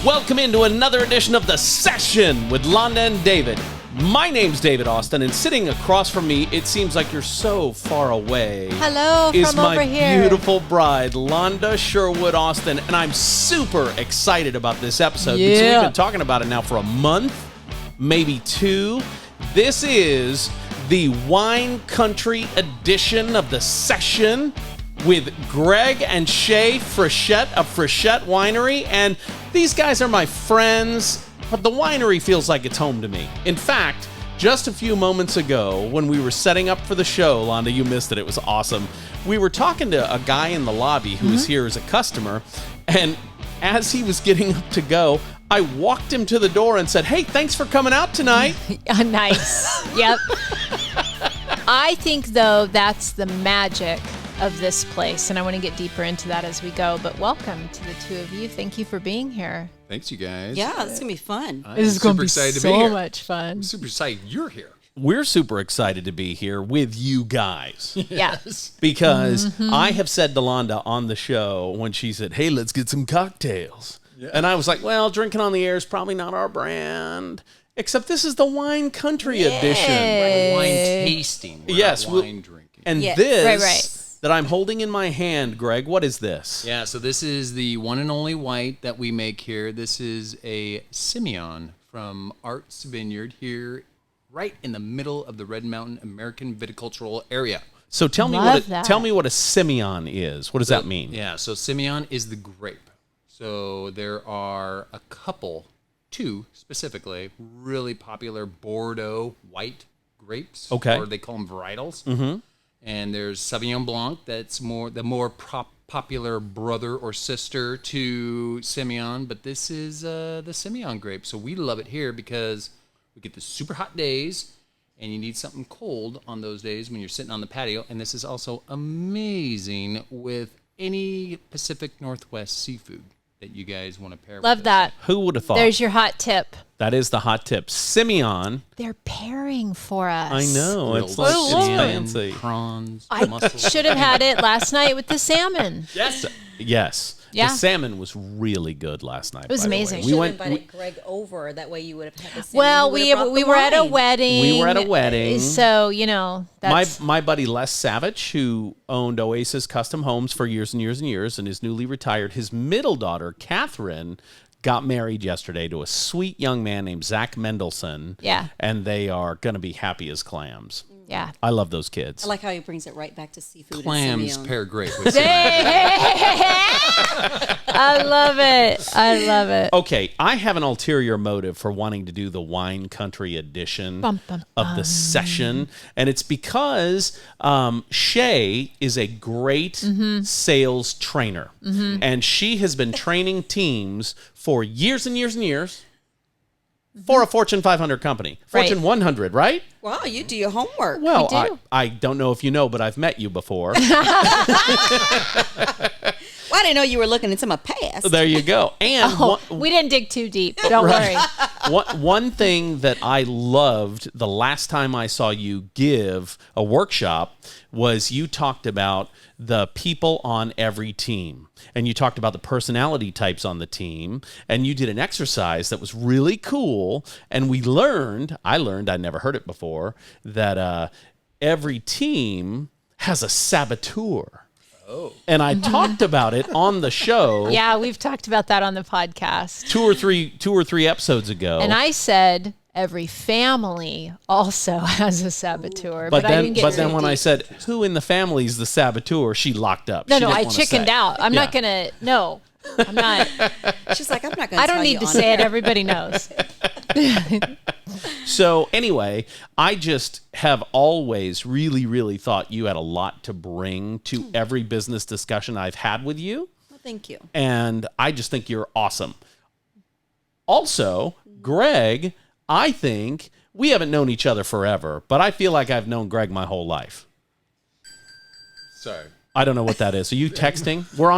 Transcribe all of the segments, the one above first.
Welcome into another edition of The Session with Londa and David. My name's David Austin, and sitting across from me, it seems like you're so far away. Hello, is from my over here. beautiful bride, Londa Sherwood Austin, and I'm super excited about this episode because we've been talking about it now for a month, maybe two. This is the Wine Country edition of The Session with Greg and Shae Frichette of Frichette Winery, and these guys are my friends, but the winery feels like it's home to me. In fact, just a few moments ago, when we were setting up for the show, Londa, you missed it. It was awesome. We were talking to a guy in the lobby who was here as a customer, and as he was getting up to go, I walked him to the door and said, "Hey, thanks for coming out tonight." Nice. Yep. I think, though, that's the magic of this place, and I want to get deeper into that as we go, but welcome to the two of you. Thank you for being here. Thanks, you guys. Yeah, it's going to be fun. This is going to be excited to be so here. much fun. I'm super excited you're here. We're super excited to be here with you guys. Yes. Because I have said to Londa on the show when she said, "Hey, let's get some cocktails." Yeah. And I was like, well, drinking on the air is probably not our brand. Except this is the Wine Country edition. Like wine tasting. Yes. Wine drinking. And Yeah, this right. that I'm holding in my hand, Greg, what is this? Yeah, so this is the one and only white that we make here. This is a Simeon from Arts Vineyard here, right in the middle of the Red Mountain American viticultural area. So tell me what a Simeon is. What does that mean? Yeah, so Simeon is the grape. So there are a couple, two specifically, really popular Bordeaux white grapes. Okay. Or they call them varietals. Mm-hmm. And there's Sauvignon Blanc, that's the more popular brother or sister to Simeon. But this is the Simeon grape. So we love it here because we get the super hot days, and you need something cold on those days when you're sitting on the patio. And this is also amazing with any Pacific Northwest seafood that you guys want to pair with. Love that. Who would have thought? There's your hot tip. That is the hot tip. Simeon. They're pairing for us. I know. Grilled It's like it's salmon, fancy. prawns, I mussels. should have had it last night with the salmon. Yes. Yes. Yeah. The salmon was really good last night. It was by the way. amazing. You should have invited Greg over. That way you would have had the same. Well, we were at a wedding. We were at a wedding. So, you know, that's... My buddy Les Savage, who owned Oasis Custom Homes for years and years and years and is newly retired, his middle daughter, Catherine, got married yesterday to a sweet young man named Zach Mendelson. Yeah. And they are going to be happy as clams. Yeah. I love those kids. I like how he brings it right back to seafood. Clams and pair great with I love it. I love it. Okay, I have an ulterior motive for wanting to do the Wine Country edition Bum, bum, of the session, and it's because Shae is a great sales trainer, and she has been training teams for years and years and years for a Fortune 500 company. Fortune 100, right? Wow, you do your homework. Well, We do. I don't know if you know, but I've met you before. Well, I didn't know you were looking into my past. There you go. And We didn't dig too deep. Don't worry. One thing that I loved the last time I saw you give a workshop was you talked about the people on every team. And you talked about the personality types on the team. And you did an exercise that was really cool. And I learned, I'd never heard it before, that every team has a saboteur. Oh. And I talked about it on the show. Yeah, we've talked about that on the podcast. two or three episodes ago. And I said every family also has a saboteur. But I didn't get then too when I deep. said, who in the family is the saboteur, she locked up. No, She didn't I wanna chickened say. out. I'm Yeah. not going to, no, I'm not. She's like, I'm not going to I don't need to say it. Everybody knows. So anyway, I just have always really, really thought you had a lot to bring to every business discussion I've had with you. Well, thank you. And I just think you're awesome. Also, Greg, I think we haven't known each other forever, but I feel like I've known Greg my whole life. Sorry. I don't know what that is. Are you texting? We're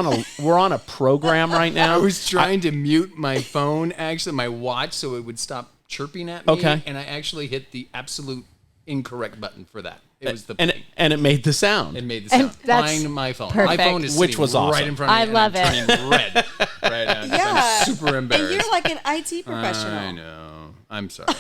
on a program right now. I was trying to mute my phone, actually, my watch, so it would stop chirping at me. Okay. And I actually hit the absolute incorrect button for that. It was the and it made the sound. It made the sound. that's Find my phone. perfect. My phone is Which sitting was awesome. right in front of me. I love and I'm it. turning red. Right. right now. 'Cause Yeah. I'm super embarrassed. And you're like an IT professional. I know. I'm sorry.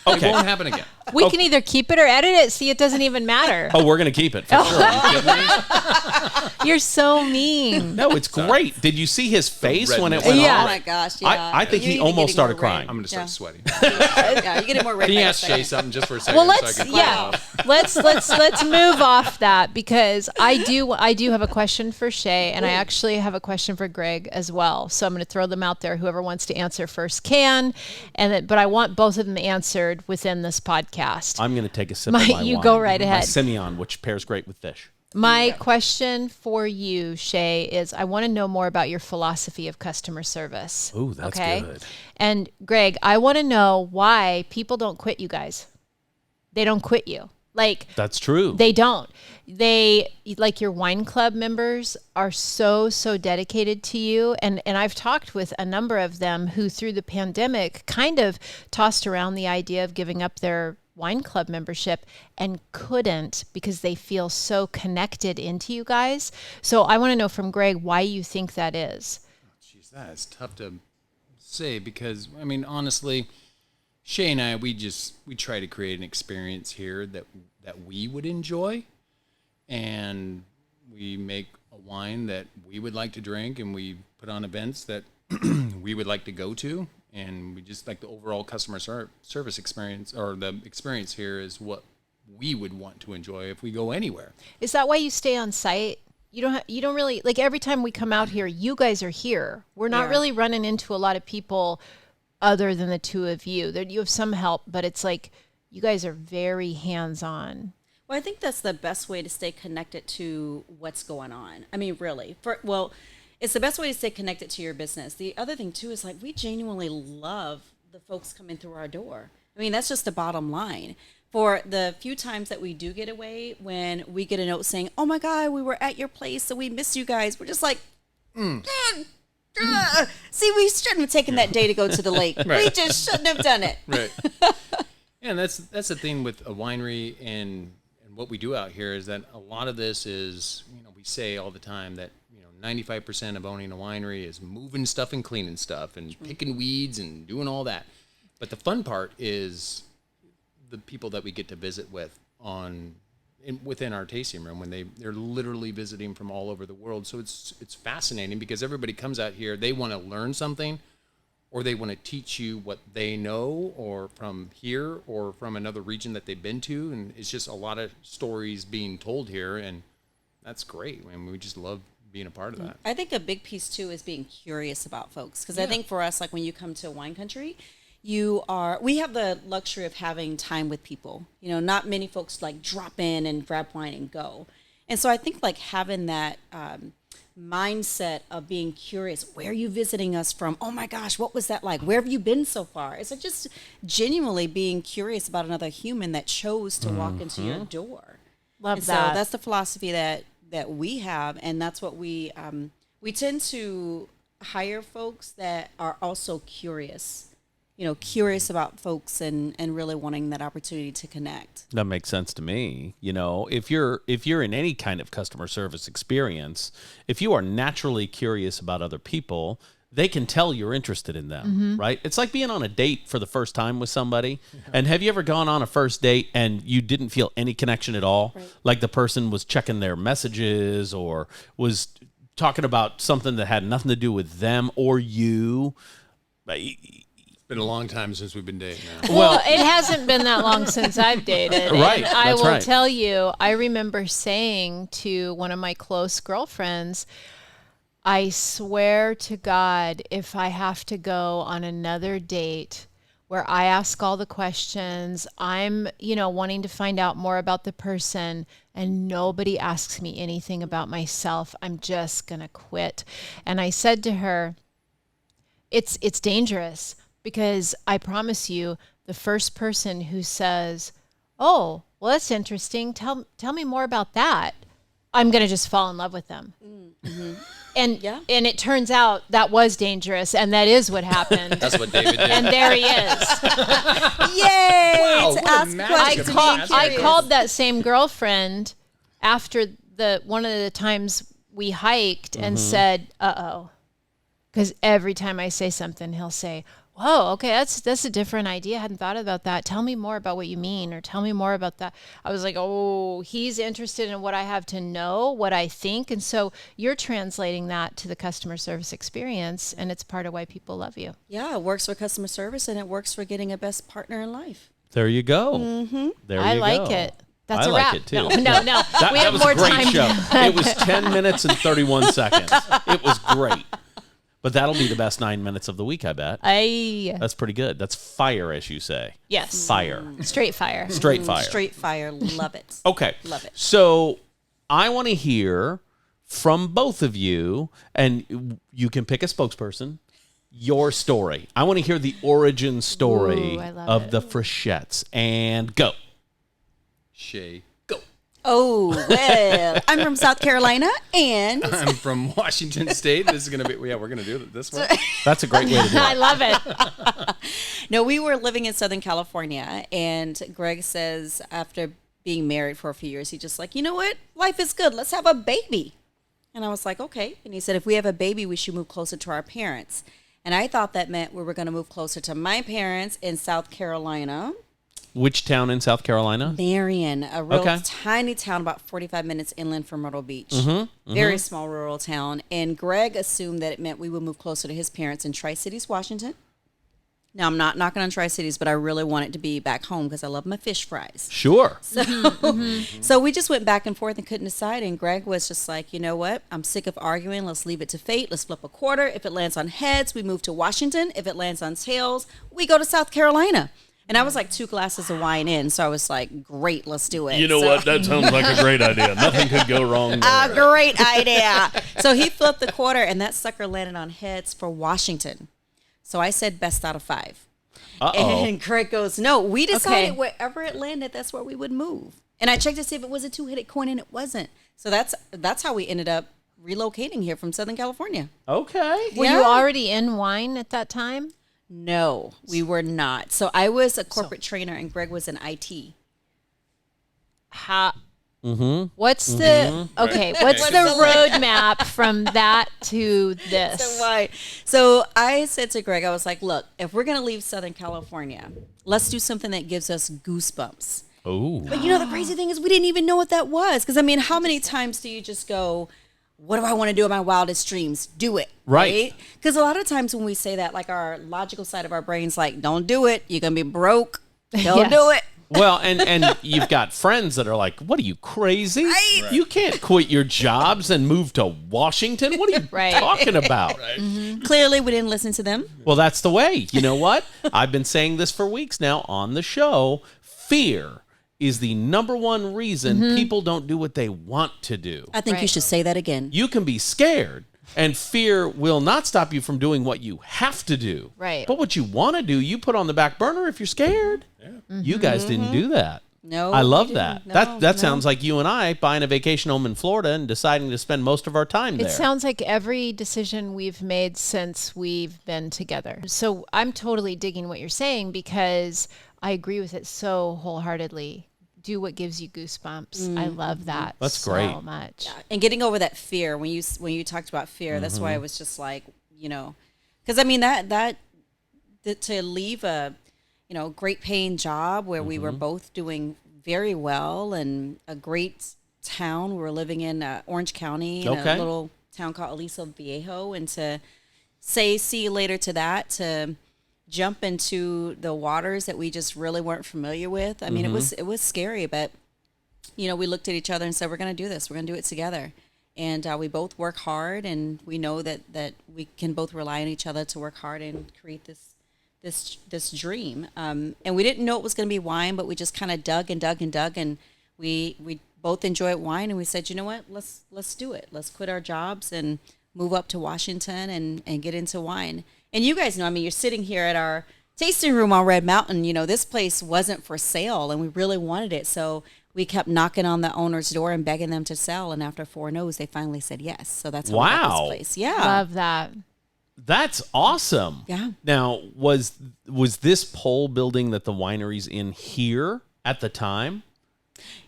Okay. It won't happen again. We can either keep it or edit it. See, it doesn't even matter. Oh, we're going to keep it for sure. Are you kidding me? You're so mean. No, it's great. Did you see his face when it redness. went Yeah. on? Oh my gosh, yeah. I think You he need to almost get started more crying. I'm going to start sweating. Yeah, you're getting more red. Can you by the ask Shae second. something just for a second? Well, so I can let's move off that because I do have a question for Shae and I actually have a question for Greg as well. So I'm going to throw them out there. Whoever wants to answer first can, but I want both of them answered within this podcast. I'm going to take a sip of my wine. You go right My ahead. Simeon, which pairs great with fish. My question for you, Shae, is I want to know more about your philosophy of customer service. Ooh, that's good. And Greg, I want to know why people don't quit you guys. They don't quit you. Like, That's true. they don't. They, like your wine club members, are so dedicated to you. And I've talked with a number of them who, through the pandemic, kind of tossed around the idea of giving up their wine club membership and couldn't because they feel so connected into you guys. So I want to know from Greg why you think that is. Jeez, that is tough to say because, I mean, honestly, Shae and I, we try to create an experience here that we would enjoy, and we make a wine that we would like to drink, and we put on events that we would like to go to, and we just like the overall customer service experience, or the experience here is what we would want to enjoy if we go anywhere. Is that why you stay on site? You don't really, like, every time we come out here, you guys are here. We're not really running into a lot of people other than the two of you. You have some help, but it's like you guys are very hands-on. Well, I think that's the best way to stay connected to what's going on. I mean, really. It's the best way to stay connected to your business. The other thing, too, is like we genuinely love the folks coming through our door. I mean, that's just the bottom line. For the few times that we do get away, when we get a note saying, oh, my God, we were at your place, so we missed you guys. We're just like, see, we shouldn't have taken that day to go to the lake. Right. We just shouldn't have done it. Right. And that's the thing with a winery and what we do out here is that a lot of this is, we say all the time that 95% of owning a winery is moving stuff and cleaning stuff and picking weeds and doing all that. But the fun part is the people that we get to visit with within our tasting room when they're literally visiting from all over the world. So it's fascinating because everybody comes out here, they want to learn something, or they want to teach you what they know, or from here or from another region that they've been to. And it's just a lot of stories being told here, and that's great. I mean, we just love being a part of that. I think a big piece too is being curious about folks, because I think for us, like when you come to wine country, we have the luxury of having time with people. Not many folks like drop in and grab wine and go. And so I think like having that mindset of being curious, where are you visiting us from? Oh my gosh, what was that like? Where have you been so far? It's like just genuinely being curious about another human that chose to walk into your door. Love So that. that's the philosophy that we have, and that's what we tend to hire folks that are also curious. Curious about folks and really wanting that opportunity to connect. That makes sense to me. If you're in any kind of customer service experience, if you are naturally curious about other people, they can tell you're interested in them, right? It's like being on a date for the first time with somebody. Yeah. And have you ever gone on a first date and you didn't feel any connection at all? Right. Like the person was checking their messages or was talking about something that had nothing to do with them or you. It's been a long time since we've been dating now. Well, it hasn't been that long since I've dated. Right. And I will right. tell you, I remember saying to one of my close girlfriends, I swear to God, if I have to go on another date where I ask all the questions, I'm, wanting to find out more about the person, and nobody asks me anything about myself, I'm just going to quit. And I said to her, it's dangerous. Because I promise you, the first person who says, oh, well, that's interesting, tell me more about that, I'm going to just fall in love with them. Mm-hmm. And it turns out that was dangerous, and that is what happened. That's what David did. And there he is. Yay! Wow, to what a ask magic questions. of being magic. I curious. called that same girlfriend after one of the times we hiked and said, uh-oh. Because every time I say something, he'll say, whoa, okay, that's a different idea. I hadn't thought about that. Tell me more about what you mean, or tell me more about that. I was like, oh, he's interested in what I have to know, what I think. And so you're translating that to the customer service experience, and it's part of why people love you. Yeah, it works for customer service, and it works for getting a best partner in life. There you go. Mm-hmm. There you go. I like it. That's I a like wrap. it too. No. We have was more a great time. show. It was 10 minutes and 31 seconds. It was great. But that'll be the best 9 minutes of the week, I bet. That's pretty good. That's fire, as you say. Yes. Fire. Straight fire. Straight fire. Straight fire. Love it. Okay. Love it. So I want to hear from both of you, and you can pick a spokesperson, your story. I want to hear the origin story of the Frichettes. And go. Shae. Oh, well, I'm from South Carolina, and I'm from Washington State. This is going to be, we're going to do it this way. That's a great way to do it. I love it. no, we were living in Southern California, and Greg says after being married for a few years, he just like, you know what? Life is good. Let's have a baby. And I was like, okay. And he said, if we have a baby, we should move closer to our parents. And I thought that meant we were going to move closer to my parents in South Carolina. Which town in South Carolina? Marion, a real tiny town about 45 minutes inland from Myrtle Beach. Very small rural town. And Greg assumed that it meant we would move closer to his parents in Tri-Cities, Washington. Now, I'm not knocking on Tri-Cities, but I really want it to be back home because I love my fish fries. Sure. So we just went back and forth and couldn't decide. And Greg was just like, you know what? I'm sick of arguing. Let's leave it to fate. Let's flip a quarter. If it lands on heads, we move to Washington. If it lands on tails, we go to South Carolina. And I was like 2 glasses of wine in, so I was like, great, let's do it. You know what? That sounds like a great idea. Nothing could go wrong there. A great idea. So he flipped the quarter, and that sucker landed on heads for Washington. So I said best out of 5. Uh-oh. And Greg goes, no, we decided wherever it landed, that's where we would move. And I checked to see if it was a 2-headed coin, and it wasn't. So that's how we ended up relocating here from Southern California. Okay. Were you already in wine at that time? No, we were not. So I was a corporate trainer, and Greg was in IT. What's the what's the roadmap from that to this? So I said to Greg, I was like, look, if we're going to leave Southern California, let's do something that gives us goosebumps. Oh. But you know, the crazy thing is we didn't even know what that was. Because, I mean, how many times do you just go, what do I want to do in my wildest dreams? Do it. Right. Because a lot of times when we say that, like our logical side of our brain's like, don't do it. You're going to be broke. Don't do it. Well, and you've got friends that are like, what are you, crazy? Right. You can't quit your jobs and move to Washington. What are you talking about? Clearly, we didn't listen to them. Well, that's the way. You know what? I've been saying this for weeks now on the show. Fear is the number one reason people don't do what they want to do. I think you should say that again. You can be scared, and fear will not stop you from doing what you have to do. Right. But what you want to do, you put on the back burner if you're scared. Yeah. You guys didn't do that. No. I love that. No, that sounds like you and I buying a vacation home in Florida and deciding to spend most of our time there. It sounds like every decision we've made since we've been together. So I'm totally digging what you're saying because I agree with it so wholeheartedly. Do what gives you goosebumps. I love that. That's so great. much. Yeah. And getting over that fear when you talked about fear, that's why I was just like, you know, because I mean that to leave a great paying job where we were both doing very well and a great town. We were living in Orange County in a little town called Aliso Viejo, and to say see you later to that, to jump into the waters that we just really weren't familiar with. I mean, it was scary, but we looked at each other and said, we're going to do this. We're going to do it together. And we both work hard, and we know that we can both rely on each other to work hard and create this dream. And we didn't know it was going to be wine, but we just kind of dug and dug and dug, and we both enjoyed wine, and we said, you know what, let's do it. Let's quit our jobs and move up to Washington and get into wine. And you guys know, I mean, you're sitting here at our tasting room on Red Mountain. You know, this place wasn't for sale, and we really wanted it. So we kept knocking on the owner's door and begging them to sell. And after 4 no's, they finally said yes. So that's how we got this place. Yeah. Love that. That's awesome. Yeah. Now, was this pole building that the winery's in here at the time?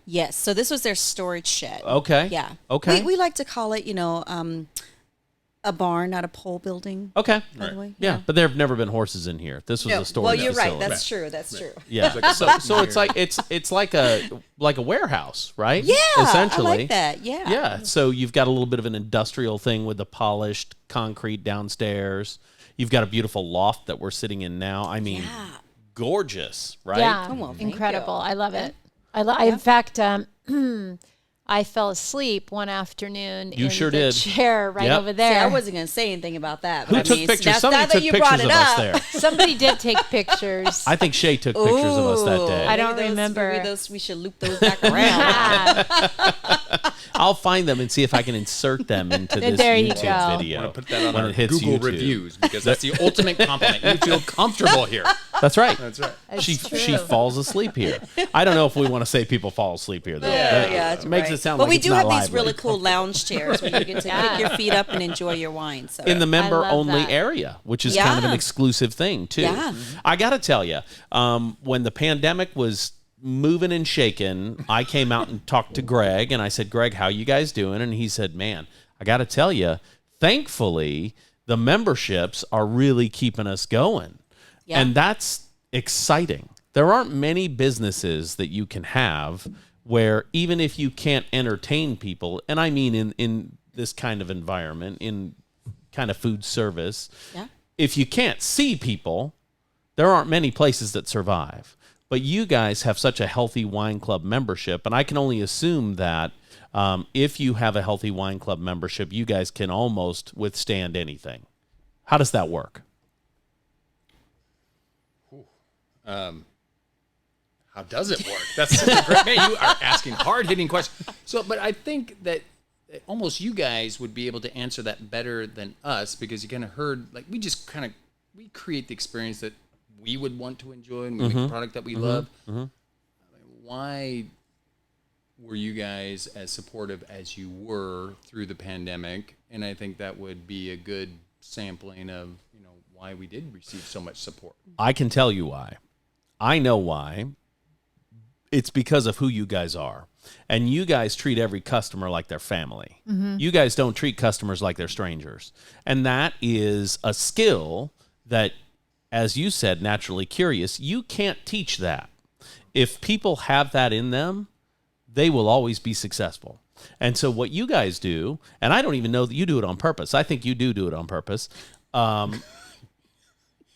Yes. So this was their storage shed. Okay. Yeah. Okay. We like to call it, a barn, not a pole building. Okay. By the way. Yeah, but there have never been horses in here. This was a storage Well, you're facility. right. That's true. That's true. Yeah. So it's like a warehouse, right? Yeah, Essentially. I like that. Yeah. Yeah. So you've got a little bit of an industrial thing with the polished concrete downstairs. You've got a beautiful loft that we're sitting in now. I mean, gorgeous, right? Yeah, Oh, well, thank incredible. you. I love it. In fact, I fell asleep one afternoon in sure the did. chair right Yep. over See, there. I wasn't going to say anything about that. Who But took I mean, pictures? That's Somebody now that took you pictures brought of it us up. there. Somebody did take pictures. I think Shae took pictures of us that day. I don't Maybe remember. Maybe we should loop those back around. I'll find them and see if I can insert them into this There you YouTube go. video. I'm going to put that on when our it hits Google YouTube. reviews because that's the ultimate compliment. You feel comfortable here. That's right. That's right. It's She true. falls asleep here. I don't know if we want to say people fall asleep here though. Yeah, That that's makes right. it sound But like we it's do not have these lively. really cool lounge chairs where you get to kick your feet up and enjoy your wine. So in the member love only that. area, which is kind of an Yeah. exclusive thing too. Yeah. I got to tell you, when the pandemic was moving and shaking, I came out and talked to Greg and I said, Greg, how you guys doing? And he said, man, I got to tell you, thankfully, the memberships are really keeping us going. Yeah. And that's exciting. There aren't many businesses that you can have where even if you can't entertain people, and I mean in this kind of environment, in kind of food service, Yeah. if you can't see people, there aren't many places that survive. But you guys have such a healthy wine club membership, and I can only assume that if you have a healthy wine club membership, you guys can almost withstand anything. How does that work? How does it work? That's such a great, man, you are asking hard-hitting questions. So, but I think that almost you guys would be able to answer that better than us because you kind of heard, like, we create the experience that we would want to enjoy and we make a product that we love. I mean, why were you guys as supportive as you were through the pandemic? And I think that would be a good sampling of, why we did receive so much support. I can tell you why. I know why. It's because of who you guys are. And you guys treat every customer like their family. You guys don't treat customers like they're strangers. And that is a skill that, as you said, naturally curious, you can't teach that. If people have that in them, they will always be successful. And so what you guys do, and I don't even know that you do it on purpose. I think you do it on purpose.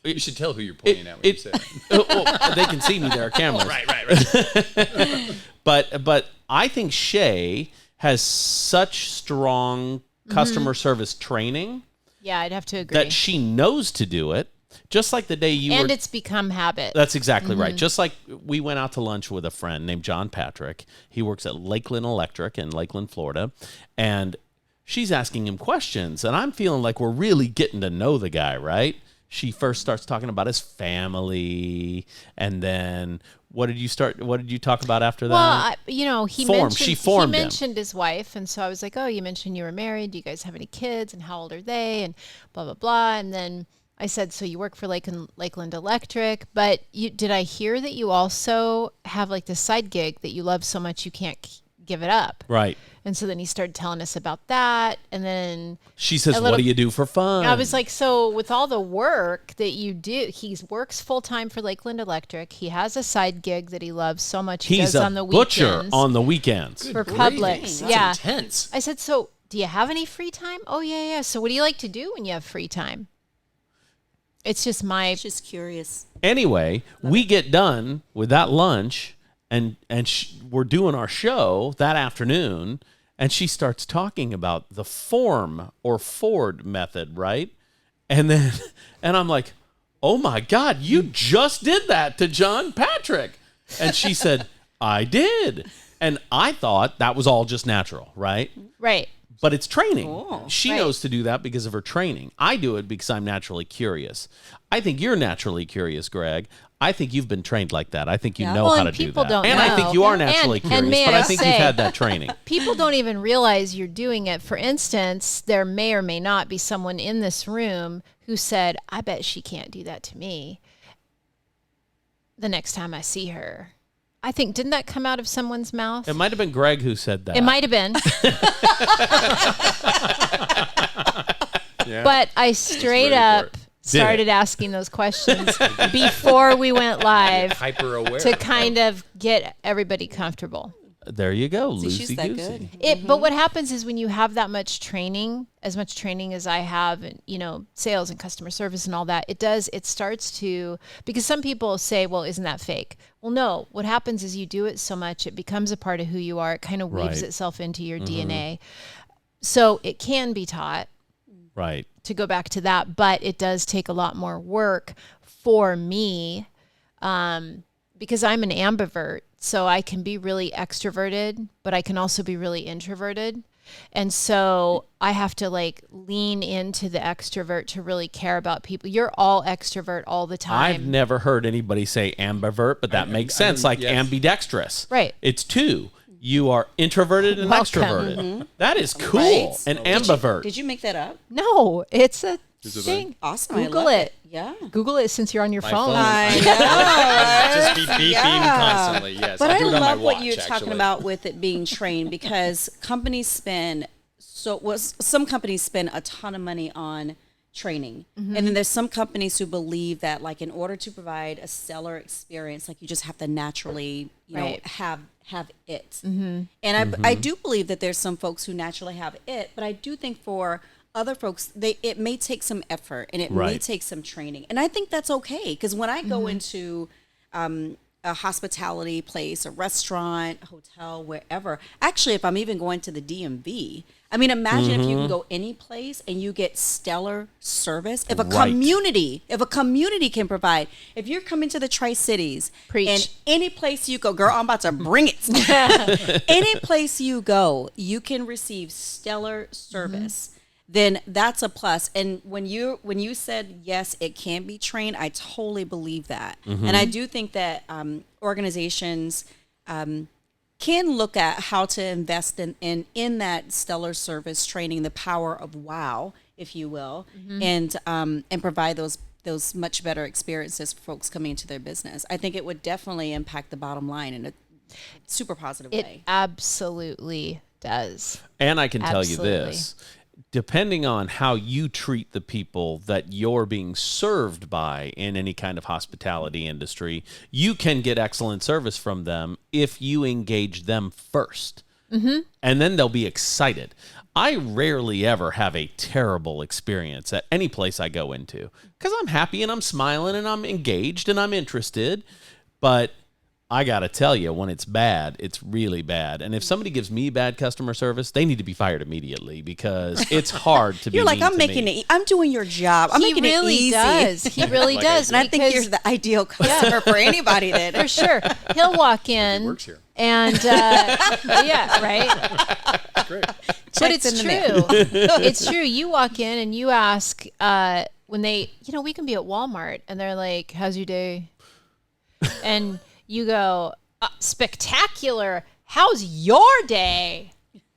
You should tell who you're pointing at when you say that. Well, they can see me. There are cameras. Right. But I think Shae has such strong customer service training Yeah, I'd have to agree. that she knows to do it. Just like the day you and were. it's become habit. That's exactly right. Just like we went out to lunch with a friend named John Patrick. He works at Lakeland Electric in Lakeland, Florida. And she's asking him questions. And I'm feeling like we're really getting to know the guy, right? She first starts talking about his family. And then what did you talk about after that? Well, She formed him. mentioned his wife, and so I was like, "Oh, you mentioned you were married. Do you guys have any kids? And how old are they? And blah blah blah." And then I said, "So you work for Lakeland Electric, but did I hear that you also have like this side gig that you love so much you can't give it up?" Right. And so then he started telling us about that, and then She says, a what little- do you do for fun? I was like, so with all the work that you do, he works full time for Lakeland Electric. He has a side gig that he loves so much. He He's does a on the butcher weekends on the weekends. for Great. Publix. That's Yeah. intense. I said, so do you have any free time? Oh yeah. So what do you like to do when you have free time? It's just Just curious. Anyway, we get done with that lunch, and we're doing our show that afternoon, and she starts talking about the form or Ford method, right? And I'm like, oh my God, you just did that to John Patrick. And she said, I did. And I thought that was all just natural, right? right. But it's training. Oh, She right. knows to do that because of her training. I do it because I'm naturally curious. I think you're naturally curious, Greg. I think you've been trained like that. I think you know Well, how and to do people that. don't And I think know. you are And- naturally and curious, may but I I think say- you've had that training. People don't even realize you're doing it. For instance, there may or may not be someone in this room who said, I bet she can't do that to me the next time I see her. I think, didn't that come out of someone's mouth? It might have been Greg who said that. It might have been. But I straight up started asking those questions before we went live Hyper aware. to kind of get everybody comfortable. There you go, See, she's that loosey-goosey. good. But what happens is when you have that much training, as much training as I have, and sales and customer service and all that, it starts to, because some people say, well, isn't that fake? Well, no. What happens is you do it so much, it becomes a part of who you are. It kind of weaves Right. itself into your DNA. So it can be taught. Right. To go back to that, but it does take a lot more work for me because I'm an ambivert. So I can be really extroverted, but I can also be really introverted. And so I have to lean into the extrovert to really care about people. You're all extrovert all the time. I've never heard anybody say ambivert, but that makes sense. Ambidextrous. Right. It's two. You are introverted and Welcome. extroverted. That is cool. Right. An ambivert. Did you make that up? No, it's a Is it thing. Awesome. Google I love it. Yeah. Google it since you're on your phone. Just be beeping constantly. Yes, But I I do it on my love what watch, you're talking actually. about with it being trained because companies spend some companies spend a ton of money on training. And then there's some companies who believe that in order to provide a stellar experience, you just have to naturally, Right. have it. And I do believe that there's some folks who naturally have it, but I do think for other folks, it may take some effort and it may Right. take some training. And I think that's okay. Because when I go into a hospitality place, a restaurant, hotel, wherever, actually, if I'm even going to the DMV, I mean, imagine if you can go any place and you get stellar service. If a community can provide, if you're coming to the Tri-Cities Preach. and any place you go, girl, I'm about to bring it. Any place you go, you can receive stellar service. Then that's a plus. And when you said yes, it can be trained, I totally believe that. And I do think that organizations can look at how to invest in that stellar service training, the power of wow, if you will, and provide those much better experiences for folks coming into their business. I think it would definitely impact the bottom line in a super positive It way. absolutely does. And I can tell you Absolutely. this. Depending on how you treat the people that you're being served by in any kind of hospitality industry, you can get excellent service from them if you engage them first. And then they'll be excited. I rarely ever have a terrible experience at any place I go into because I'm happy and I'm smiling and I'm engaged and I'm interested. But I got to tell you, when it's bad, it's really bad. And if somebody gives me bad customer service, they need to be fired immediately because it's hard to be You're like, mean I'm to making me. it. I'm doing your job. I'm making it easy. Does. He really does. And I think you're the ideal customer for anybody that for sure. He'll walk in. works here. And yeah, right. Great. But it's in the true. It's true. You walk in and you ask when they, we can be at Walmart and they're like, "How's your day?" And you go, "Spectacular. How's your day?"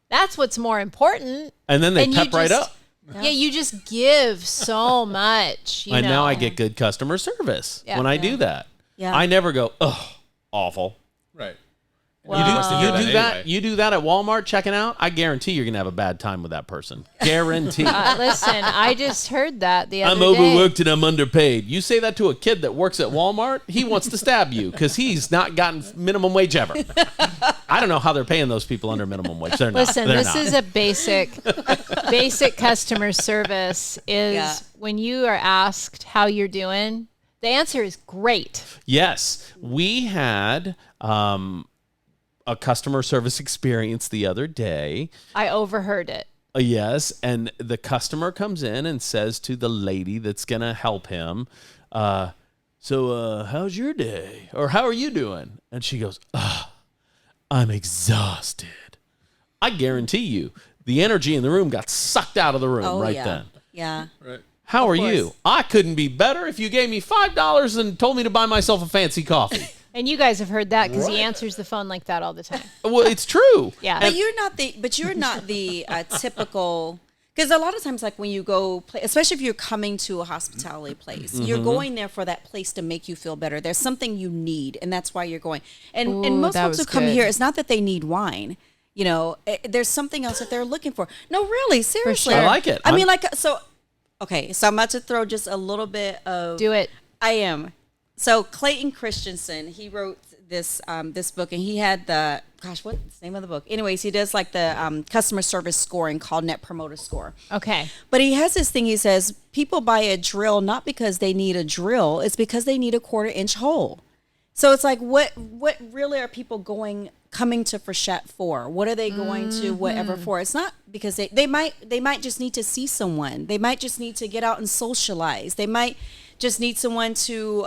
That's what's more important. And then they you pep right just- up. Yeah, you just give so much. And now I get good customer service Yeah. when I do that. Yeah. I never go, "Ugh, awful." Right. You do that. anyway. You do that at Walmart checking out. I guarantee you're gonna have a bad time with that person. Guarantee. Listen, I just heard that the other I'm day. overworked and I'm underpaid. You say that to a kid that works at Walmart, he wants to stab you because he's not gotten minimum wage ever. I don't know how they're paying those people under minimum wage. They're not. Listen, They're this not. is a basic customer service is Yeah. when you are asked how you're doing, the answer is great. Yes, we had a customer service experience the other day. I overheard it. Yes, and the customer comes in and says to the lady that's going to help him, so how's your day? Or how are you doing? And she goes, I'm exhausted. I guarantee you, the energy in the room got sucked out of the room yeah. then. Yeah. Right. How are course. you? I couldn't be better if you gave me $5 and told me to buy myself a fancy coffee. And you guys have heard that because he answers the phone like that all the time. Well, it's true. Yeah. But you're not the typical, because a lot of times, like when you go, especially if you're coming to a hospitality place, you're going there for that place to make you feel better. There's something you need, and that's why you're going. And Ooh, most that folks who was come good. here, it's not that they need wine. There's something else that they're looking for. No, really, seriously. sure. I like it. I mean, like, so Okay, so I'm about to throw just a little bit of. Do it. I am. So Clayton Christensen, he wrote this this book, and he had what's the name of the book? Anyways, he does like the customer service scoring called Net Promoter Score. Okay. But he has this thing. He says people buy a drill not because they need a drill; it's because they need a 1/4-inch hole. So it's like, what really are people coming to Frichette for? What are they going to whatever for? It's not because they might just need to see someone. They might just need to get out and socialize. They might just need someone to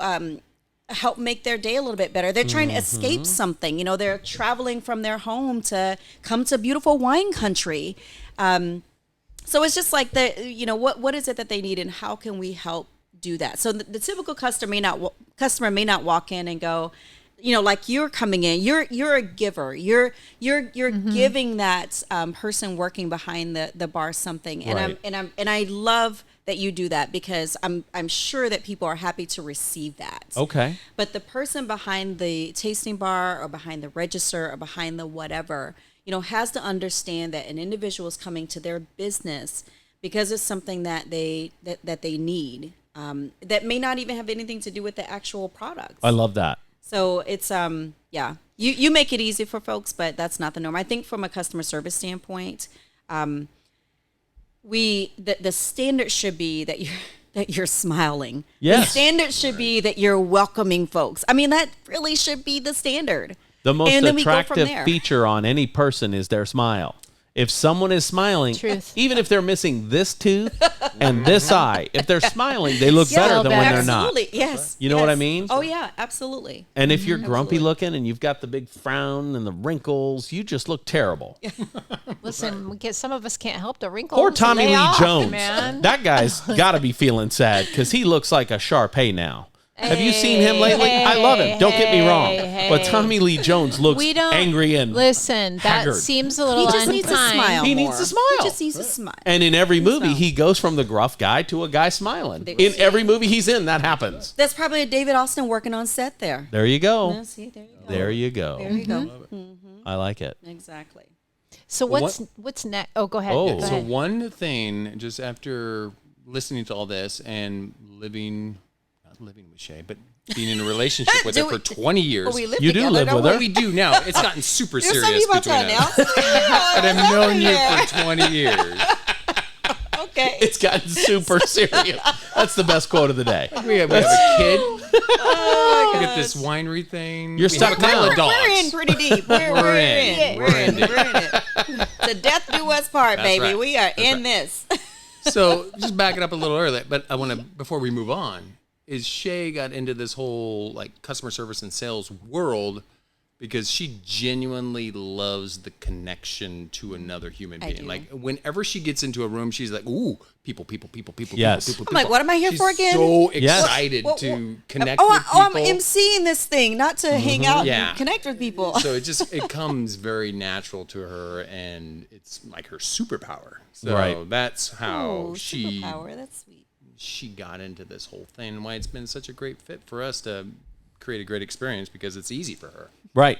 help make their day a little bit better. They're trying to escape something. They're traveling from their home to come to beautiful wine country. So it's just like what is it that they need, and how can we help do that? So the typical customer may not walk in and go, like you're coming in, you're a giver, you're giving that person working behind the bar something, and Right. I love that you do that, because I'm sure that people are happy to receive that. Okay. But the person behind the tasting bar or behind the register or behind the whatever, has to understand that an individual is coming to their business because it's something that they need, that may not even have anything to do with the actual products. I love that. So it's you make it easy for folks, but that's not the norm. I think from a customer service standpoint, the standard should be that you're smiling. Yes. The standard should be that you're welcoming folks. I mean, that really should be the standard. The most And then we go from attractive there. feature on any person is their smile. If someone is smiling, Truth. even if they're missing this tooth and this eye, if they're smiling, they look Yeah, better than when they're absolutely. not. Yes. You know what I yes. mean? Oh yeah, absolutely. And if you're grumpy Absolutely. looking and you've got the big frown and the wrinkles, you just look terrible. Listen, some of us can't help the wrinkles. Poor Tommy Lay Lee off, Jones. man. That guy's got to be feeling sad because he looks like a Shar-Pei now. Have you seen him lately? I love him. Don't get me wrong. But Tommy Lee Jones looks We don't angry and listen. That haggard. seems a little He just needs to unkind. smile. He more. needs to smile. He just needs to smile. And in every movie, smile. he goes from the gruff guy to a guy smiling. There In you every movie he's in, that happens. That's probably a David Austin working on set there. There you go. Yeah, see, there you go. There you go. There you go. I like it. Exactly. So what's next? Oh, go ahead. Oh. Go So ahead. one thing, just after listening to all this and not living with Shae, but being in a relationship with her for 20 years. We live You do together, live don't with we? her? We do now. It's gotten super There's serious something about between that us. now. But I've known you for 20 years. Okay. It's gotten super serious. That's the best quote of the day. We have a kid. Oh, We get this winery thing. You're We stuck have a couple now. of dogs. We're in pretty deep. We're in. We're in. it. To death do us part, That's baby. right. We are That's in right. this. So just back it up a little earlier, but I want to, before we move on, is Shae got into this whole like customer service and sales world because she genuinely loves the connection to another human I being. do. Like whenever she gets into a room, she's like, "Ooh, people, Yes. people." I'm like, what am I here She's for again? So Yes. excited What- to connect Oh, with people. I'm emceeing this thing, not to hang out Yeah. and connect with people. So it comes very natural to her, and it's like her superpower. So Right. that's how Oh, she superpower. That's sweet. she got into this whole thing, and why it's been such a great fit for us to create a great experience because it's easy for her. Right.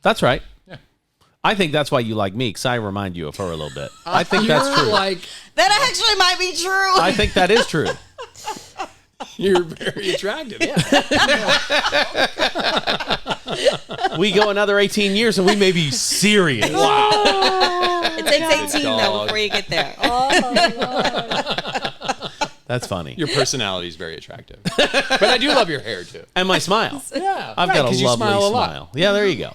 That's right. Yeah. I think that's why you like me, because I remind you of her a little bit. I think that's You're true. like That actually might be true. I think that is true. you're very attractive. Yeah. We go another 18 years and we may be serious. Wow. It takes 18 though dog. before you get there. That's funny. Your personality is very attractive, but I do love your hair too. And my smile. Yeah, I've got a 'cause you lovely smile a lot. smile. Yeah, there you go.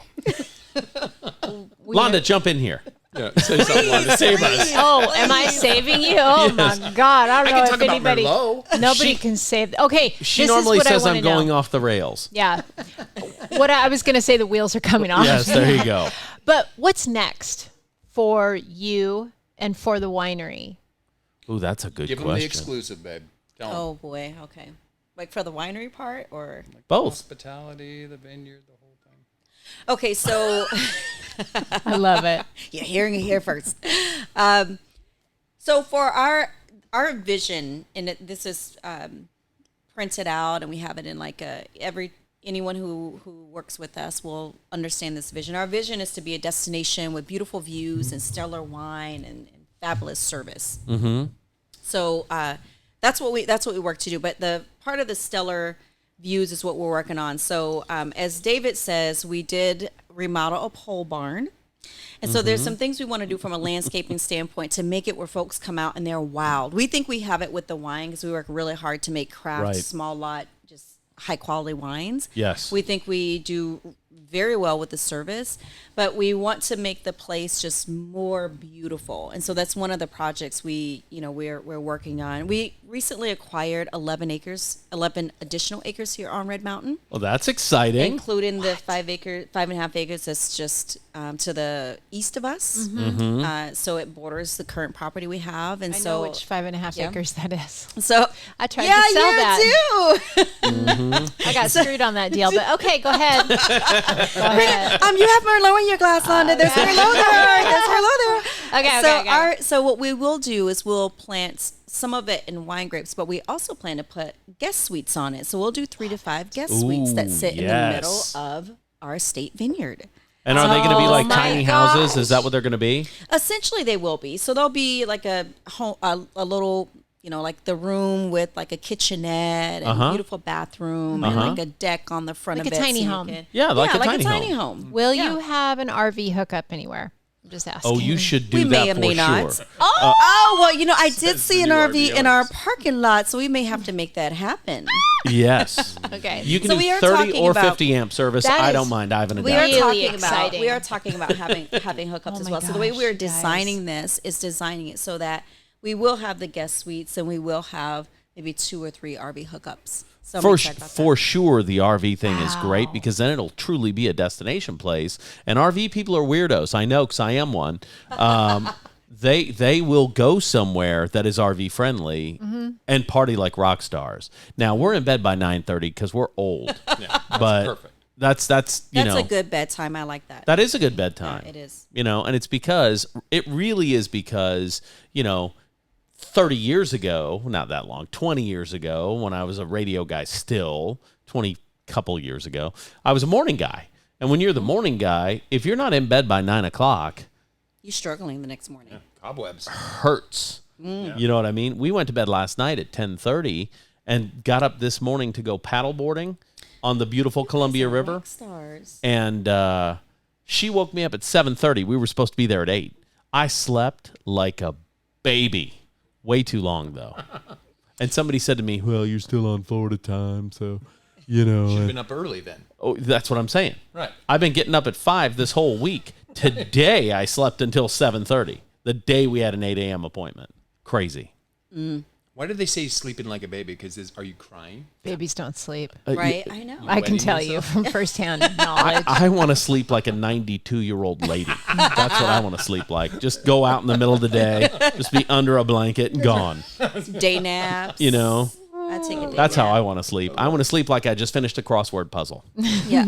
Londa, jump in here. Yeah, say something to save us. Oh, am I saving you? Oh Yes. my God! I don't I know can if talk about anybody. Merlot. Nobody She- can save. Okay, She this normally is what says I I'm wanna going know. off the rails. Yeah. What I was going to say, the wheels are coming off. Yes, there you go. But what's next for you and for the winery? Ooh, that's a good Give them the question. exclusive, babe. Tell 'em. Oh boy. Okay. Like for the winery part, or Both. Hospitality, the vineyard, the whole thing. okay. So I love it. you're hearing it here first. So for our vision, and this is printed out, and we have it in like anyone who works with us will understand this vision. Our vision is to be a destination with beautiful views and stellar wine and fabulous service. Mm-hmm. So That's what we work to do. But the part of the stellar views is what we're working on. So as David says, we did remodel a pole barn. And so there's some things we want to do from a landscaping standpoint to make it where folks come out and they're wowed. We think we have it with the wine because we work really hard to make craft, small lot, just high quality wines. Yes. We think we do very well with the service, but we want to make the place just more beautiful. And so that's one of the projects we're working on. We recently acquired 11 additional acres here on Red Mountain. Well, that's exciting. Including the 5.5 acres that's just to the east of us. So it borders the current property we have. And I so know which 5.5 acres that is. So I tried to sell that. Too. I got screwed on that deal, but okay, go ahead. Go ahead. You have Merlot in your glass, Londa. There's Merlot there. There's Merlot there. Okay. So what we will do is we'll plant some of it in wine grapes, but we also plan to put guest suites on it. So we'll do 3 to 5 guest suites that sit in the middle of our estate vineyard. And are they going to be like my tiny gosh. houses? Is that what they're going to be? Essentially, they will be. So they'll be like a little, like the room with like a kitchenette and a beautiful bathroom and like a deck on the front Like of a it. tiny so home. Like a like tiny home. Will you have an RV hookup anywhere? I'm just asking. Oh, you should do We that may or for may not. sure. Well, I did see an new RV RV in our owners. parking lot, so we may have to make that happen. Yes. Okay. You can So we do are 30 talking or about- 50 amp service. That I is- don't mind. I have an We are adapter. Really talking exciting. about having hookups Oh as my well. So the way we're gosh, designing this is designing it so that we will have the guest suites and we will have maybe 2 or 3 RV hookups. So I'm excited about that. For sure, the RV thing is great because then it'll truly be a destination place. And RV people are weirdos. I know because I am one. They will go somewhere that is RV friendly and party like rock stars. Now we're in bed by 9:30 because we're old. But perfect. That's That's a good bedtime. I like that. that is a good bedtime. Yeah, it is. And it's because it really is because 30 years ago, not that long, 20 years ago, when I was a radio guy still, 20 couple years ago, I was a morning guy. And when you're the morning guy, if you're not in bed by 9 o'clock, You're struggling the next morning. Cobwebs. hurts. You know what I mean? We went to bed last night at 10:30 and got up this morning to go paddleboarding on the beautiful Columbia River. Rock stars. And she woke me up at 7:30. We were supposed to be there at 8. I slept like a baby. Way too long, though. And somebody said to me, well, you're still on Florida time, so, You've been up early then. Oh, that's what I'm saying. Right. I've been getting up at 5 this whole week. Today, I slept until 7:30, the day we had an 8 a.m. appointment. Crazy. Why did they say sleeping like a baby? Because are you crying? Babies don't sleep. Right? I know. I can wetting tell you yourself? from firsthand knowledge. I want to sleep like a 92-year-old lady. That's what I want to sleep like. Just go out in the middle of the day, just be under a blanket and gone. Day naps. I take a day That's how nap. I want to sleep. I want to sleep like I just finished a crossword puzzle. Yeah.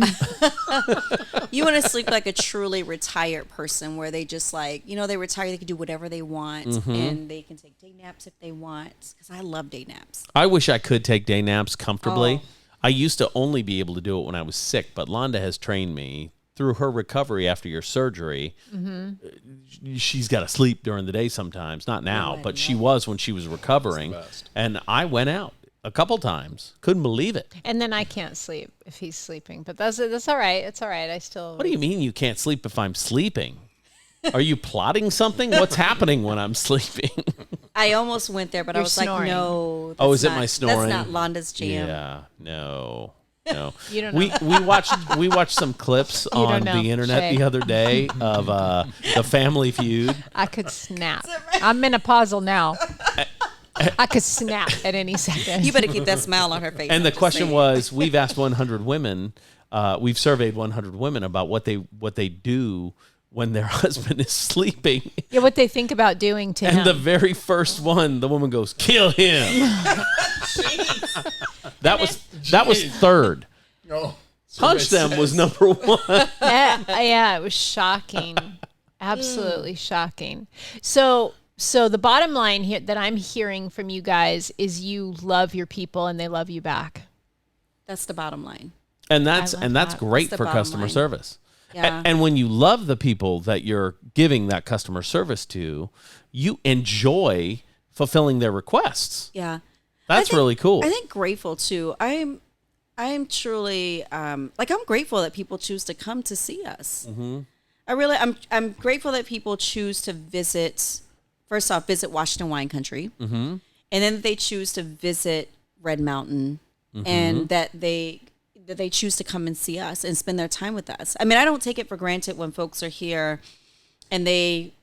You want to sleep like a truly retired person where they just they retire, they can do whatever they want and they can take day naps if they want. Because I love day naps. I wish I could take day naps comfortably. Oh. I used to only be able to do it when I was sick, but Londa has trained me through her recovery after your surgery. She's got to sleep during the day sometimes. Not now, but she was when she was recovering. best. And I went out a couple times. Couldn't believe it. And then I can't sleep if he's sleeping. But that's all right. It's all right. I still. What do you mean you can't sleep if I'm sleeping? Are you plotting something? What's happening when I'm sleeping? I almost went there, but I You're was snoring. like, no. Oh, that's is it not- my snoring? That's not Londa's jam. Yeah, no. You don't we know. we watched some clips on don't know, the internet Shae. the other day of the Family Feud. I could snap. I'm menopausal now. I could snap at any second. You better keep that smile on her face. And I'm the just question saying. was, we've asked 100 women, we've surveyed 100 women about what they do when their husband is sleeping. Yeah, what they think about doing to And him. the very first one, the woman goes, "Kill him." That was third. Oh, Punch them was number 1. Yeah, it was shocking. Absolutely shocking. So the bottom line here that I'm hearing from you guys is you love your people and they love you back. That's the bottom line. And that's I love that. great That's the for bottom customer line. service. Yeah. And when you love the people that you're giving that customer service to, you enjoy fulfilling their requests. Yeah. That's really cool. I think grateful too. I'm truly I'm grateful that people choose to come to see us. Mm-hmm. I'm grateful that people choose to visit. First off, visit Washington Wine Country, mm-hmm. and then they choose to visit Red Mountain, mm-hmm. and that they choose to come and see us and spend their time with us. I mean, I don't take it for granted when folks are here and they,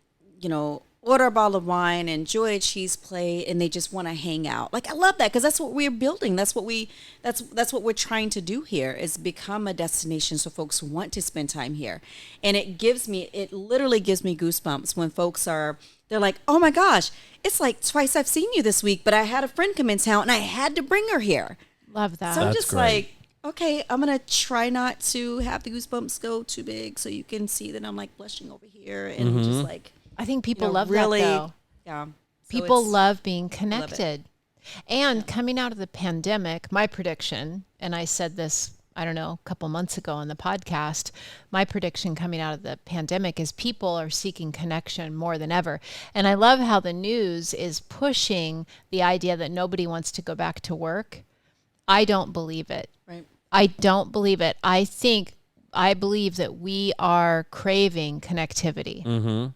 order a bottle of wine, enjoy a cheese plate, and they just want to hang out. Like, I love that because that's what we're building. That's what what we're trying to do here is become a destination so folks want to spend time here. And it literally gives me goosebumps when folks they're like, oh my gosh, it's like twice I've seen you this week, but I had a friend come in town and I had to bring her here. Love that. So I'm That's just great. like, okay, I'm going to try not to have the goosebumps go too big so you can see that I'm like blushing over here and Mm-hmm. just like, I think people love really, that though. yeah. So People it's- love being connected. And coming out of the pandemic, my prediction, and I said this, I don't know, a couple months ago on the podcast, my prediction coming out of the pandemic is people are seeking connection more than ever. And I love how the news is pushing the idea that nobody wants to go back to work. I don't believe it. Right. I don't believe it. I believe that we are craving connectivity. Mm-hmm.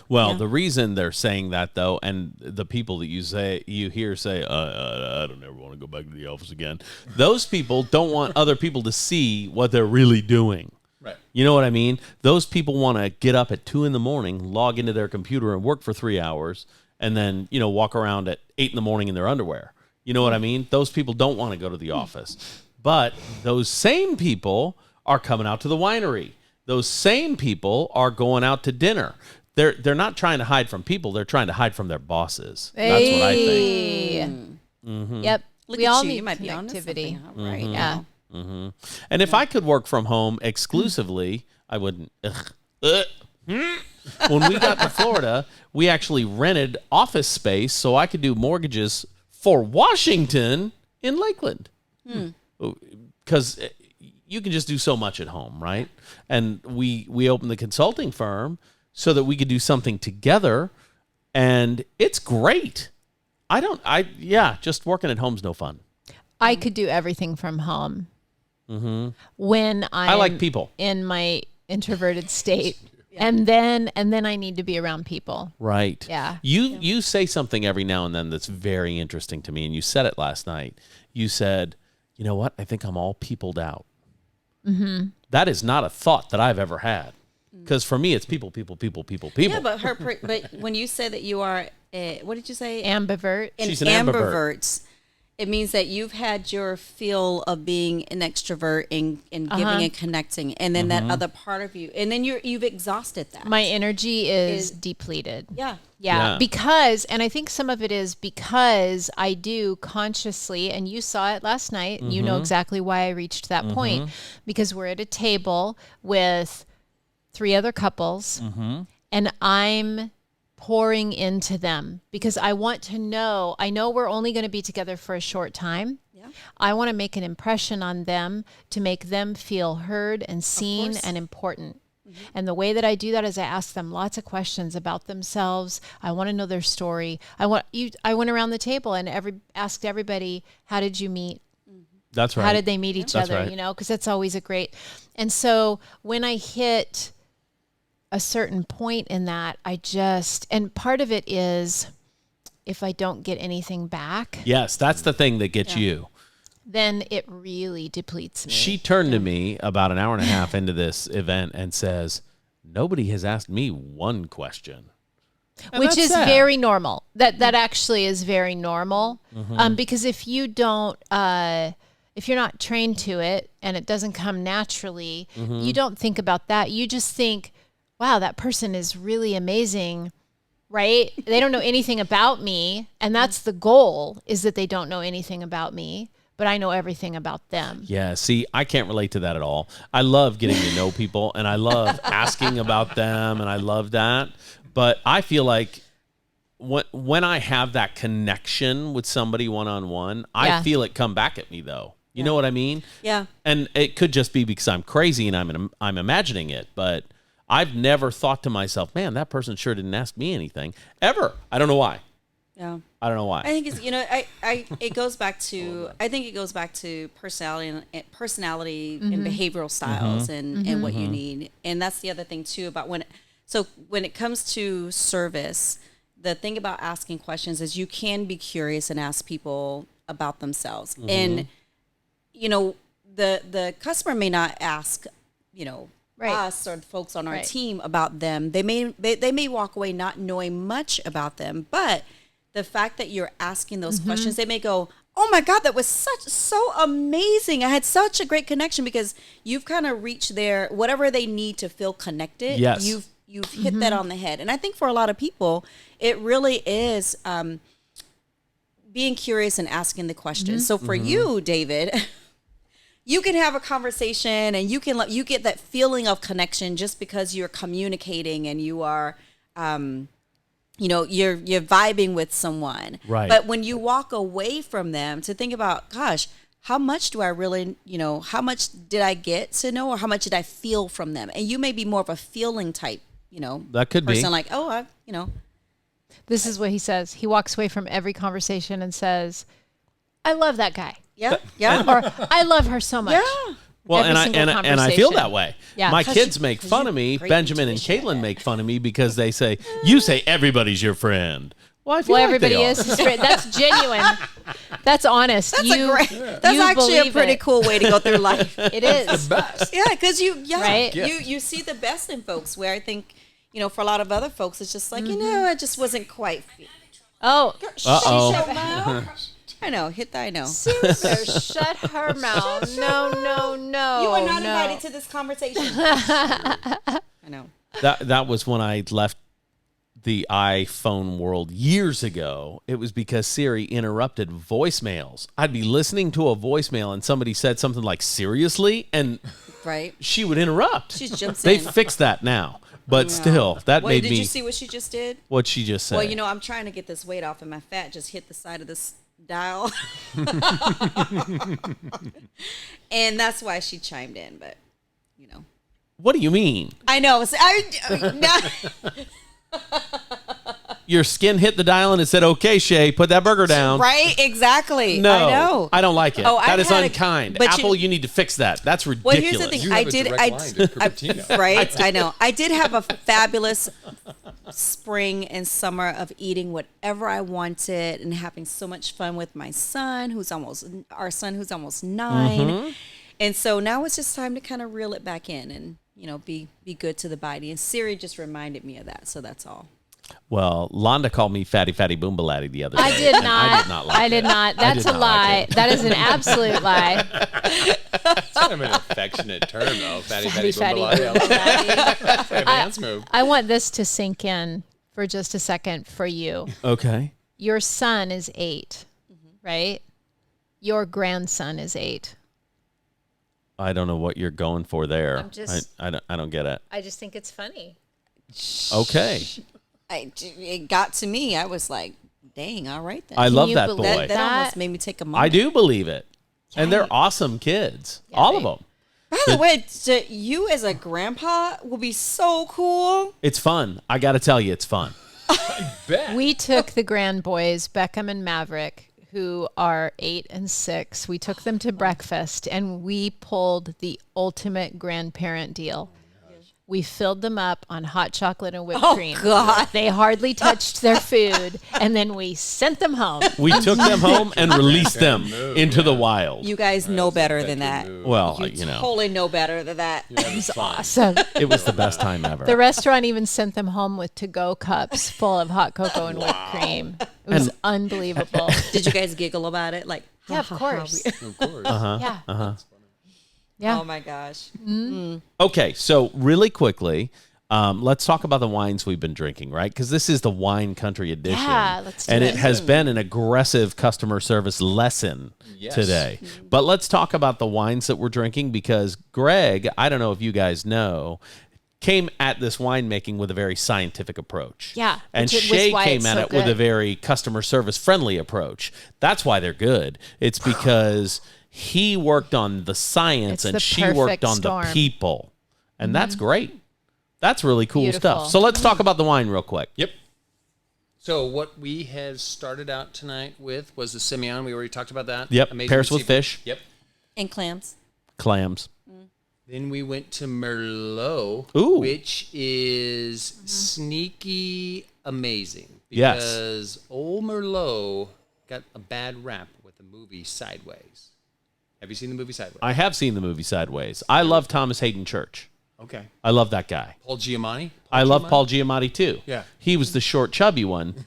Well, the reason they're saying that, though, and the people that you hear say, I don't ever want to go back to the office again. Those people don't want other people to see what they're really doing. Right. You know what I mean? Those people want to get up at 2 a.m, log into their computer and work for 3 hours, and then, walk around at 8 a.m. in their underwear. You know what I mean? Those people don't want to go to the office. But those same people are coming out to the winery. Those same people are going out to dinner. They're not trying to hide from people. They're trying to hide from their bosses. That's what I think. Mm-hmm. Yep. Look we at all you. need You might be on to connectivity. something right Mm-hmm. now. Yeah. And if I could work from home exclusively, I wouldn't. When we got to Florida, we actually rented office space so I could do mortgages for Washington in Lakeland. Because you can just do so much at home, right? And we opened the consulting firm so that we could do something together, and it's great. Just working at home's no fun. I could do everything from home. Mm-hmm. When I like people. in my introverted state, and then I need to be around people. Right. Yeah. You say something every now and then that's very interesting to me, and you said it last night. You said, you know what? I think I'm all peopled out. Mm-hmm. That is not a thought that I've ever had. Because for me, it's people. Yeah, but when you say that you are, what did you say? Ambivert. She's an ambivert. ambivert. It means that you've had your feel of being an extrovert and giving and connecting, and then that other part of you, and then you've exhausted that. My energy is depleted. Yeah. Yeah. Because, and I think some of it is because I do consciously, and you saw it last night, and you know exactly why I reached that point, because we're at a table with 3 other couples, and I'm pouring into them because I want to know, I know we're only going to be together for a short time. Yeah. I want to make an impression on them to make them feel heard and seen and important. And the way that I do that is I ask them lots of questions about themselves. I want to know their story. I went around the table and asked everybody, how did you meet? That's right. How did they meet each That's other? right. Because that's always a great. And so when I hit a certain point in that, and part of it is if I don't get anything back, Yes, that's the thing that gets you. then it really depletes me. She turned to me about an hour and a half into this event and says, nobody has asked me one question. And Which that's is sad. very normal. That actually is very normal. Because if you don't, if you're not trained to it and it doesn't come naturally, you don't think about that. You just think, wow, that person is really amazing, right? They don't know anything about me. And that's the goal, is that they don't know anything about me, but I know everything about them. Yeah, see, I can't relate to that at all. I love getting to know people, and I love asking about them, and I love that. But I feel like when I have that connection with somebody one-on-one, I feel it come back at me, though. You know what I mean? Yeah. And it could just be because I'm crazy and I'm imagining it, but I've never thought to myself, man, that person sure didn't ask me anything ever. I don't know why. Yeah. I don't know why. I think it's, it goes back to, I think it goes back to personality and behavioral styles and what you need. And that's the other thing too about when it comes to service, the thing about asking questions is you can be curious and ask people about themselves. And, the customer may not ask, us or the folks on our team about them. They may walk away not knowing much about them, but the fact that you're asking those questions, they may go, oh my God, that was so amazing. I had such a great connection, because you've kind of reached their, whatever they need to feel connected. Yes. You've hit that on the head. And I think for a lot of people, it really is being curious and asking the questions. So for you, David, you can have a conversation and you get that feeling of connection just because you're communicating and you are, you're vibing with someone. Right. But when you walk away from them, to think about, gosh, how much do I really, how much did I get to know, or how much did I feel from them? And you may be more of a feeling type, that could person, be like, This is what he says. He walks away from every conversation and says, I love that guy. Yeah. Yeah. Or I love her so much. Yeah. Well, Every and single I feel conversation. that way. Yeah. My 'Cause kids make fun of me. great Benjamin and intuition. Caitlin make fun of me because they say, you say everybody's your friend. Well, I feel Well, like everybody they are. is. That's genuine. That's honest. That's You that's actually a believe pretty it. cool way to go through life. It is. Yeah, because Right? you see the best in folks, where I think, for a lot of other folks, it's just like, I just wasn't quite. Oh, Uh-oh. Shut your mouth. I know, hit that, I know. shut her mouth. No. You are not no. invited to this conversation. I know. That was when I left the iPhone world years ago. It was because Siri interrupted voicemails. I'd be listening to a voicemail and somebody said something like, seriously? And Right. she would interrupt. She jumps They in. fixed that now. But still, that Wait, made did me... you see what she just did? What'd she just say? Well, I'm trying to get this weight off, and my fat just hit the side of this dial. And that's why she chimed in, but, What do you mean? I know. Your skin hit the dial and it said, okay, Shae, put that burger down. Right? Exactly. No, I know. I don't like it. Oh, that I've is had unkind. but Apple, you need to fix that. That's ridiculous. Well, here's the thing. You have a direct line to Cupertino. Right? I know. I did have a fabulous spring and summer of eating whatever I wanted and having so much fun with my son, who's almost 9. And so now it's just time to kind of reel it back in and, be good to the body. And Siri just reminded me of that. So that's all. Well, Londa called me fatty boombalaty the other day. I did and not. I did not like I did it. not. That's did a not lie. like it. That is an absolute lie. It's kind of an affectionate term, though. Fatty Fatty boombalaty. Dance move. I want this to sink in for just a second for you. Okay. Your son is 8, right? Your grandson is 8. I don't know what you're going for there. I'm just- I don't get it. I just think it's funny. Okay. It got to me. I was like, dang, all right then. I love you that believe boy. that almost made me take a moment. I do believe it. And they're awesome kids. Yeah, all of they- them. By the way, you as a grandpa will be so cool. It's fun. I got to tell you, it's fun. We took the grand boys, Beckham and Maverick, who are 8 and 6. We took them to breakfast and we pulled the ultimate grandparent deal. We filled them up on hot chocolate and whipped cream. God. They hardly touched their food, and then we sent them home. We took them home and released them into the wild. You guys know better than that. Well, Totally know better than that. Awesome. it was the best time ever. The restaurant even sent them home with to-go cups full of hot cocoa and whipped cream. It was unbelievable. Did you guys giggle about it? Like, Yeah, of course. Of course. Yeah. Yeah. Oh my gosh. Okay, so really quickly, let's talk about the wines we've been drinking, right? Because this is the wine country edition. Yeah, let's do and it. it has been an aggressive customer service lesson Yes. today. But let's talk about the wines that we're drinking, because Greg, I don't know if you guys know, came at this winemaking with a very scientific approach. Yeah, And which was Shae why came it's at so it with a good. very customer service friendly approach. That's why they're good. It's because he worked on the science It's and the she worked perfect on storm. the people. And that's great. That's really cool Beautiful. stuff. So let's talk about the wine real quick. Yep. So what we had started out tonight with was the Simeon. We already talked about that. Yep. Amazing Pairs with seafood. fish. Yep. And clams. Clams. Then we went to Merlot, Ooh. which is sneaky amazing. Yes. Because old Merlot got a bad rap with the movie Sideways. Have you seen the movie Sideways? I have seen the movie Sideways. I love Thomas Hayden Church. Okay. I love that guy. Paul Giamatti? I love Paul Giamatti too. Yeah. He was the short, chubby one.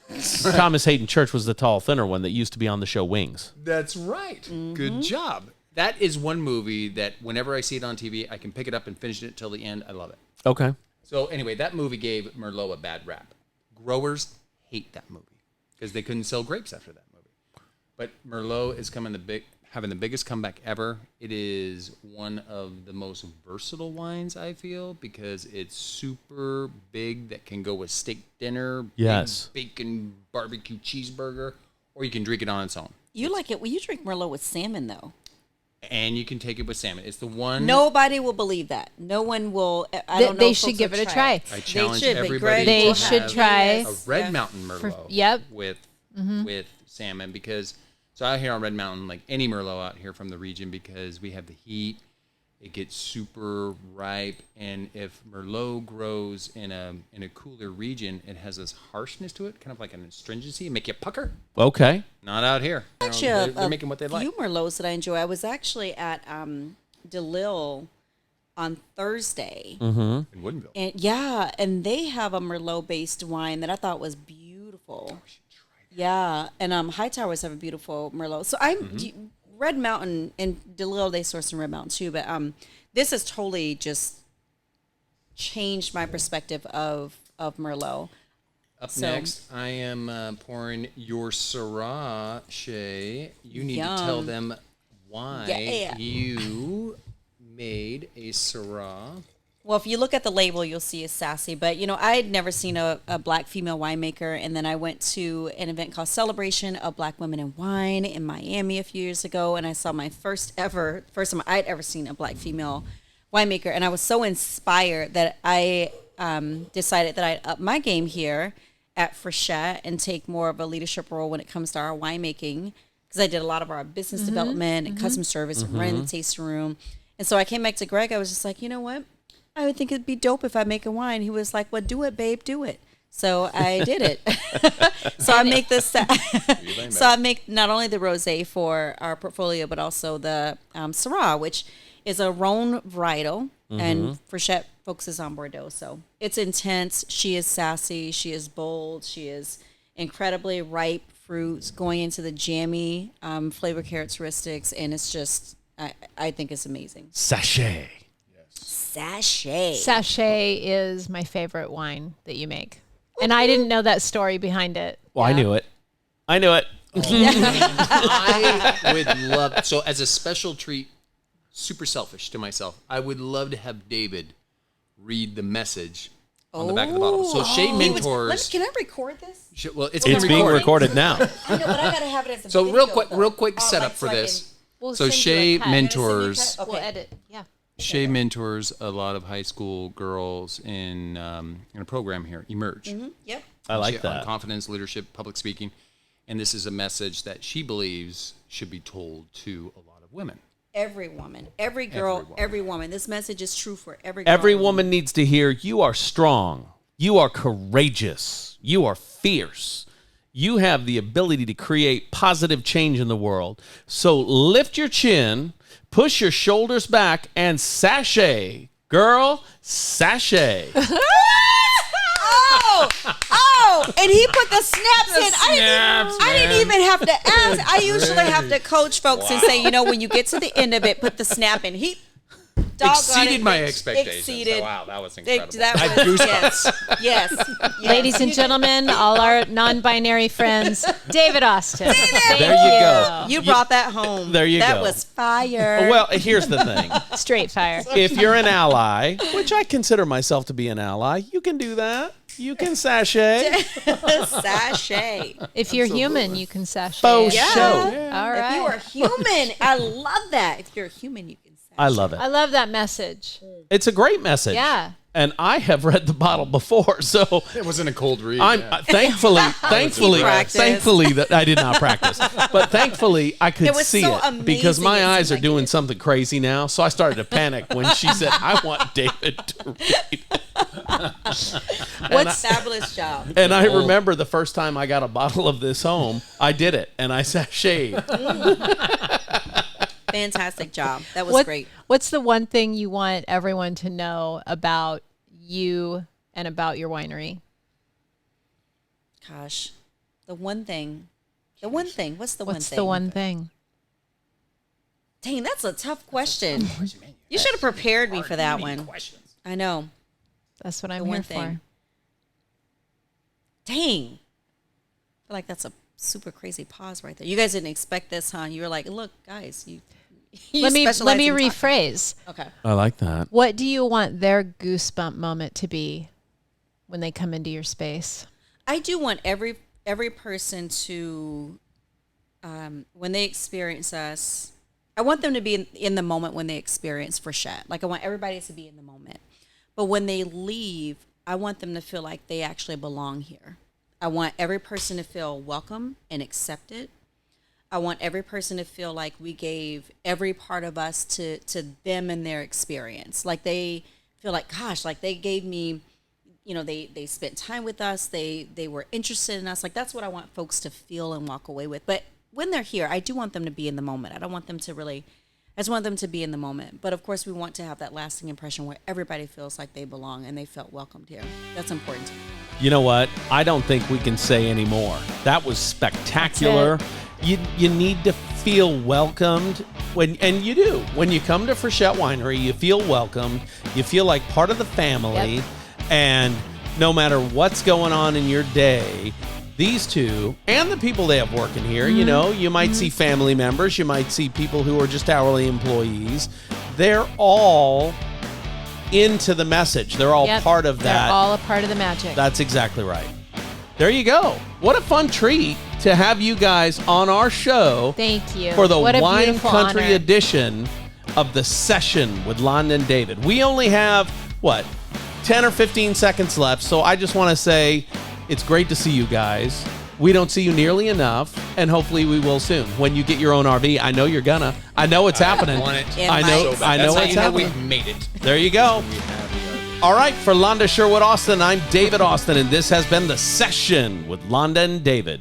Thomas Hayden Church was the tall, thinner one that used to be on the show Wings. That's right. Good job. That is one movie that whenever I see it on TV, I can pick it up and finish it till the end. I love it. Okay. So anyway, that movie gave Merlot a bad rap. Growers hate that movie because they couldn't sell grapes after that movie. But Merlot is having the biggest comeback ever. It is one of the most versatile wines, I feel, because it's super big that can go with steak dinner, Yes. big bacon barbecue cheeseburger, or you can drink it on its own. You like it when you drink Merlot with salmon, though. And you can take it with salmon. It's the one. Nobody will believe that. No one will. I don't know. They if should folks give will it a try. I challenge should, but everybody. Greg They will should have try. a this. Red Yeah. Mountain Merlot. Yep. With salmon because so out here on Red Mountain, like any Merlot out here from the region, because we have the heat, it gets super ripe, and if Merlot grows in a cooler region, it has this harshness to it, kind of like an astringency, make you pucker. Okay. Not out here. You know, Actually, they're making what they like. few Merlots that I enjoy. I was actually at DeLille on Thursday, In Woodinville. and they have a Merlot-based wine that I thought was beautiful. Yeah, and High Towers have a beautiful Merlot. So Red Mountain and DeLille, they source in Red Mountain too, but this has totally just changed my perspective of Merlot. Up So- next, I am pouring your Syrah, Shae. You need to tell Yum. them why Yeah. you made a Syrah. Well, if you look at the label, you'll see it's sassy. But, I had never seen a black female winemaker. And then I went to an event called Celebration of Black Women in Wine in Miami a few years ago. And I saw my first time I'd ever seen a black female winemaker. And I was so inspired that I decided that I'd up my game here at Frichette and take more of a leadership role when it comes to our winemaking. Because I did a lot of our business development and customer service and running the tasting room. And so I came back to Greg. I was just like, you know what? I would think it'd be dope if I make a wine. He was like, well, do it, babe, do it. So I did it. So I make this. So I make not only the rosé for our portfolio, but also the Syrah, which is a Rhone varietal, and Frichette focuses on Bordeaux. So it's intense. She is sassy. She is bold. She is incredibly ripe fruits going into the jammy flavor characteristics, and it's just, I think it's amazing. Sachet. Sachet. Sachet is my favorite wine that you make. And I didn't know that story behind it. Well, I knew it. I would love, so as a special treat, super selfish to myself, I would love to have David read the message on the back of the bottle. So Shae mentors. Can I record this? Well, it's It's being recorded now. I know, but I gotta have it as a So video, real quick though. setup Like, for so I this. We'll So send you a Shae cut. mentors. Okay. We'll edit. Yeah. Shae mentors a lot of high school girls in a program here, Emerge. can- Yep. I like On that. confidence, leadership, public speaking. And this is a message that she believes should be told to a lot of women. Every woman, every girl, every woman. This message is true for every girl. Every woman needs to hear you are strong. You are courageous. You are fierce. You have the ability to create positive change in the world. So lift your chin, push your shoulders back, and sashay. Girl, sashay. Oh, and he put the snaps in. I didn't even have to ask. I usually have to coach folks and say, when you get to the end of it, put the snap in. He Exceeded my expectations. Exceeded. So, wow, that was incredible. That was, yes. Ladies and gentlemen, all our non-binary friends, David Austin. Thank There you go. You brought that home. There you that go. was fire. Well, here's the thing. Straight fire. If you're an ally, which I consider myself to be an ally, you can do that. You can sashay. Sachet. If you're human, you can sashay. Faux it. show. All If you right. are human, I love that. If you're a human, you can sashay. I love it. I love that message. It's a great message. Yeah. And I have read the bottle before, so It wasn't a cold read. I'm thankfully practiced. that I did not practice, but thankfully I could It was see so it because my amazing. It eyes are seemed like doing it. something crazy now. So I started to panic when she said, "I want David to read." Fabulous job. And I remember the first time I got a bottle of this home, I did it, and I sashayed. Fantastic job. That was great. What's the one thing you want everyone to know about you and about your winery? Gosh, the one thing. What's the one thing? What's the one thing? Dang, that's a tough question. You should have prepared me for that one. I know. That's what I'm The here one for. thing. Dang. I feel like that's a super crazy pause right there. You guys didn't expect this, huh? You were like, look, guys, you Let me specialize in talking. rephrase. Okay. I like that. What do you want their goosebump moment to be when they come into your space? I do want every person to, when they experience us, I want them to be in the moment when they experience Frichette. Like I want everybody to be in the moment. But when they leave, I want them to feel like they actually belong here. I want every person to feel welcome and accepted. I want every person to feel like we gave every part of us to them and their experience. Like they feel like, gosh, like they gave me, they spent time with us. They were interested in us. Like that's what I want folks to feel and walk away with. But when they're here, I do want them to be in the moment. I don't want them to I just want them to be in the moment. But of course, we want to have that lasting impression where everybody feels like they belong and they felt welcomed here. That's important to me. You know what? I don't think we can say any more. That was spectacular. You need to feel welcomed and you do. When you come to Frichette Winery, you feel welcomed. You feel like part of the family. Yep. And no matter what's going on in your day, these two and the people they have working here, you might see family members, you might see people who are just hourly employees. They're all into the message. They're all part of that. They're all a part of the magic. That's exactly right. There you go. What a fun treat to have you guys on our show. Thank you. For the What a Wine beautiful Country honor. edition of The Session with Londa and David. We only have, 10 or 15 seconds left. So I just want to say it's great to see you guys. We don't see you nearly enough, and hopefully we will soon. When you get your own RV, I know you're gonna. I know it's happening. I want it. I know. So I know that's it's how you know happening. we've made it. There you go. We have the RV. All right, for Londa Sherwood Austin, I'm David Austin, and this has been The Session with Londa and David.